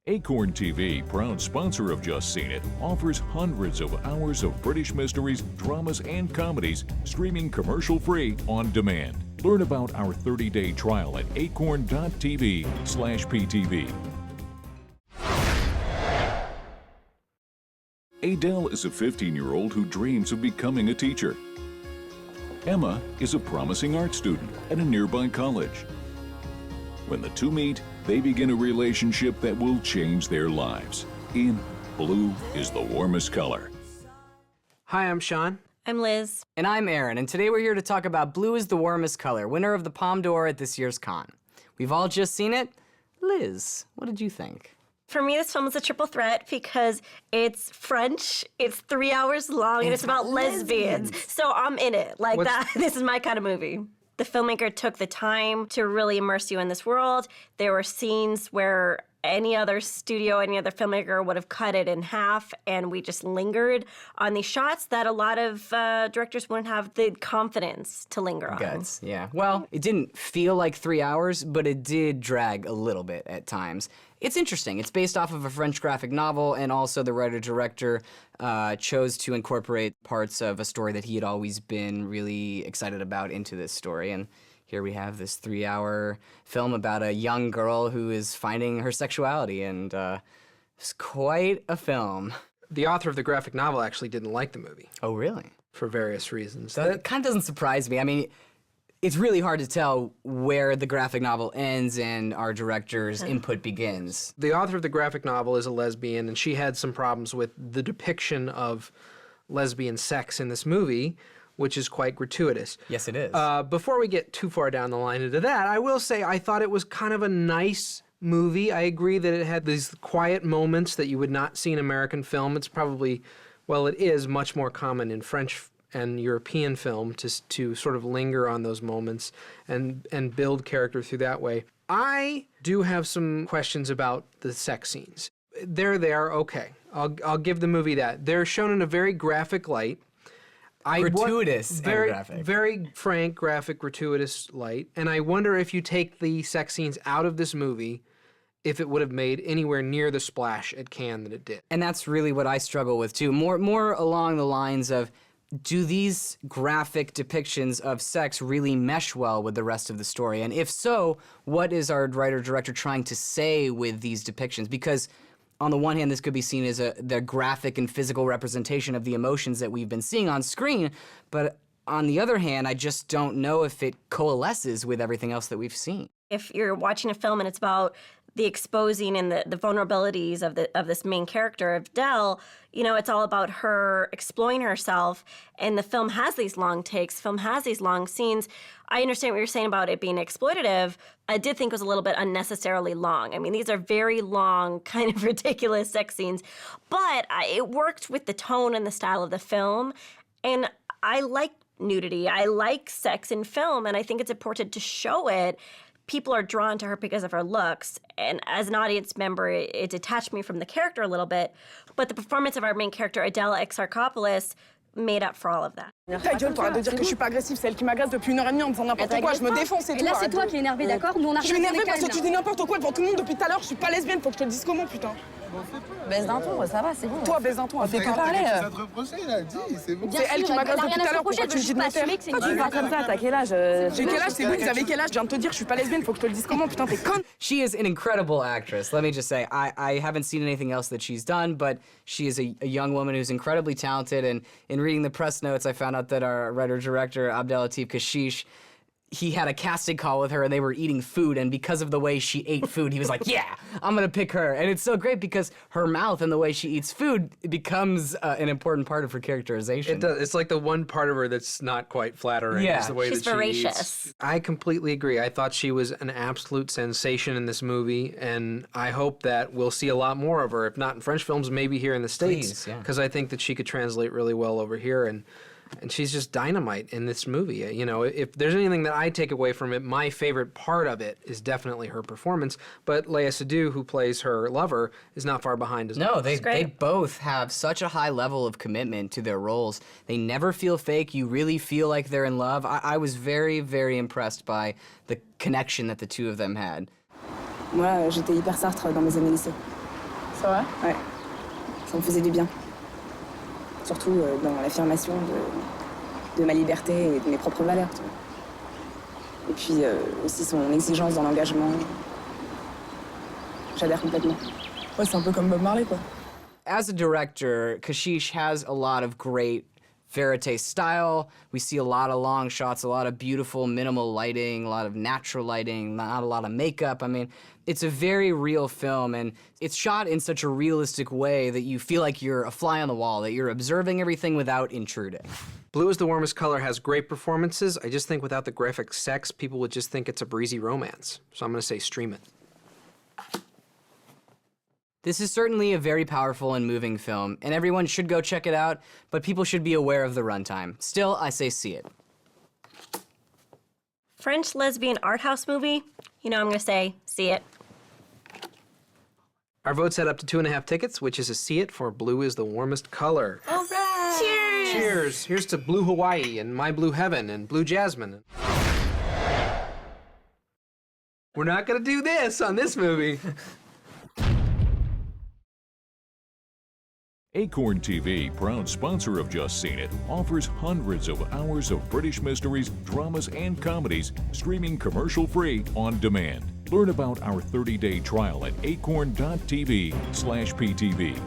Acorn TV, proud sponsor of Just Seen It, offers hundreds of hours of British mysteries, dramas, and comedies streaming commercial-free on demand. Learn about our 30-day trial at acorn.tv/PTV. Adele is a 15-year-old who dreams of becoming a teacher. Emma is a promising art student at a nearby college. When the two meet, they begin a relationship that will change their lives. In Blue is the Warmest Color. Hi, I'm Sean. I'm Liz. And I'm Aaron, and today we're here to talk about Blue is the Warmest Color, winner of the Palme d'Or at this year's Cannes. We've all just seen it. Liz, what did you think? For me, this film is a triple threat because it's French, it's 3 hours long, and it's about lesbians. So I'm in it. Like that. This is my kind of movie. The filmmaker took the time to really immerse you in this world. There were scenes where any other studio, any other filmmaker would have cut it in half, and we just lingered on these shots that a lot of directors wouldn't have the confidence to linger on. Guts, yeah. Well, it didn't feel like 3 hours, but it did drag a little bit at times. It's interesting. It's based off of a French graphic novel, and also the writer-director chose to incorporate parts of a story that he had always been really excited about into this story. And here we have this 3-hour film about a young girl who is finding her sexuality, and it's quite a film. The author of the graphic novel actually didn't like the movie. Oh, really? For various reasons. That kind of doesn't surprise me. I mean, it's really hard to tell where the graphic novel ends and our director's input begins. The author of the graphic novel is a lesbian, and she had some problems with the depiction of lesbian sex in this movie, which is quite gratuitous. Yes, it is. Before we get too far down the line into that, I will say I thought it was kind of a nice movie. I agree that it had these quiet moments that you would not see in American film. It's probably, well, it is much more common in French and European film to sort of linger on those moments and build character through that way. I do have some questions about the sex scenes. They're there, okay. I'll give the movie that. They're shown in a very graphic light. Gratuitous and graphic. Very frank, graphic, gratuitous light. And I wonder if you take the sex scenes out of this movie, if it would have made anywhere near the splash at Cannes that it did. And that's really what I struggle with, too. More along the lines of, do these graphic depictions of sex really mesh well with the rest of the story? And if so, what is our writer-director trying to say with these depictions? Because on the one hand, this could be seen as the graphic and physical representation of the emotions that we've been seeing on screen, but on the other hand, I just don't know if it coalesces with everything else that we've seen. If you're watching a film and it's about the exposing and the vulnerabilities of this main character, of Adele, you know, it's all about her exploring herself, and the film has these long takes, the film has these long scenes. I understand what you're saying about it being exploitative. I did think it was a little bit unnecessarily long. I mean, these are very long, kind of ridiculous sex scenes, but it worked with the tone and the style of the film, and I like nudity. I like sex in film, and I think it's important to show it. People are drawn to her because of her looks, and as an audience member, it detached me from the character a little bit, but the performance of our main character, Adele Exarchopoulos, made up for all of that. Ta gueule, t'arrêtes de dire que je suis pas agressive, c'est elle qui m'agresse depuis 1h30 en me disant n'importe quoi, je me défonce, c'est tout. Et là, c'est toi qui es énervé, d'accord? Nous, on a Je suis énervée parce que tu dis n'importe quoi devant tout le monde depuis tout à l'heure, je suis pas lesbienne, faut que je te le dise comment, putain. Baisse d'un ton, ça va, c'est bon. Toi, baisse d'un ton, elle fait que parler. Ça te reprocher, il a dit, c'est bon. C'est elle qui m'agresse depuis tout à l'heure, pourquoi tu me dis de me taire? Toi, tu parles comme ça, t'as quel âge? J'ai quel âge? C'est vous, vous avez quel âge? Je viens de te dire, je suis pas lesbienne, faut que je te le dise comment, putain, t'es conne. She is an incredible actress. Let me just say, I haven't seen anything else that she's done, but she is a young woman who's incredibly talented, and in reading the press notes, I found out that our writer-director, Abdellatif Kechiche, he had a casting call with her and they were eating food, and because of the way she ate food, he was like, yeah, I'm gonna pick her. And it's so great because her mouth and the way she eats food becomes an important part of her characterization. It does. It's like the one part of her that's not quite flattering is the way She's that she voracious. eats. I completely agree. I thought she was an absolute sensation in this movie, and I hope that we'll see a lot more of her, if not in French films, maybe here in the States. Because I think that she could translate really well over here, and she's just dynamite in this movie. You know, if there's anything that I take away from it, my favorite part of it is definitely her performance. But Léa Seydoux, who plays her lover, is not far behind as well. No, they both have such a high level of commitment to their roles. They never feel fake. You really feel like they're in love. I was very, very impressed by the connection that the two of them had. Moi, j'étais hyper Sartre dans mes années lycée. C'est vrai? Ouais, ça me faisait du bien. Surtout dans l'affirmation de ma liberté et de mes propres valeurs, tu vois. Et puis aussi son exigence dans l'engagement. J'adhère complètement. Ouais, c'est un peu comme Bob Marley, quoi. As a director, Kechiche has a lot of great verite style. We see a lot of long shots, a lot of beautiful minimal lighting, a lot of natural lighting, not a lot of makeup. I mean, it's a very real film, and it's shot in such a realistic way that you feel like you're a fly on the wall, that you're observing everything without intruding. Blue is the Warmest Color has great performances. I just think without the graphic sex, people would just think it's a breezy romance. So I'm gonna say stream it. This is certainly a very powerful and moving film, and everyone should go check it out, but people should be aware of the runtime. Still, I say see it. French lesbian art house movie? You know, I'm gonna say see it. Our votes add up to 2.5 tickets, which is a see it for Blue is the Warmest Color. All right! Cheers! Cheers! Here's to Blue Hawaii and My Blue Heaven and Blue Jasmine. We're not gonna do this on this movie. Acorn TV, proud sponsor of Just Seen It, offers hundreds of hours of British mysteries, dramas, and comedies streaming commercial-free on demand. Learn about our 30-day trial at acorn.tv/PTV.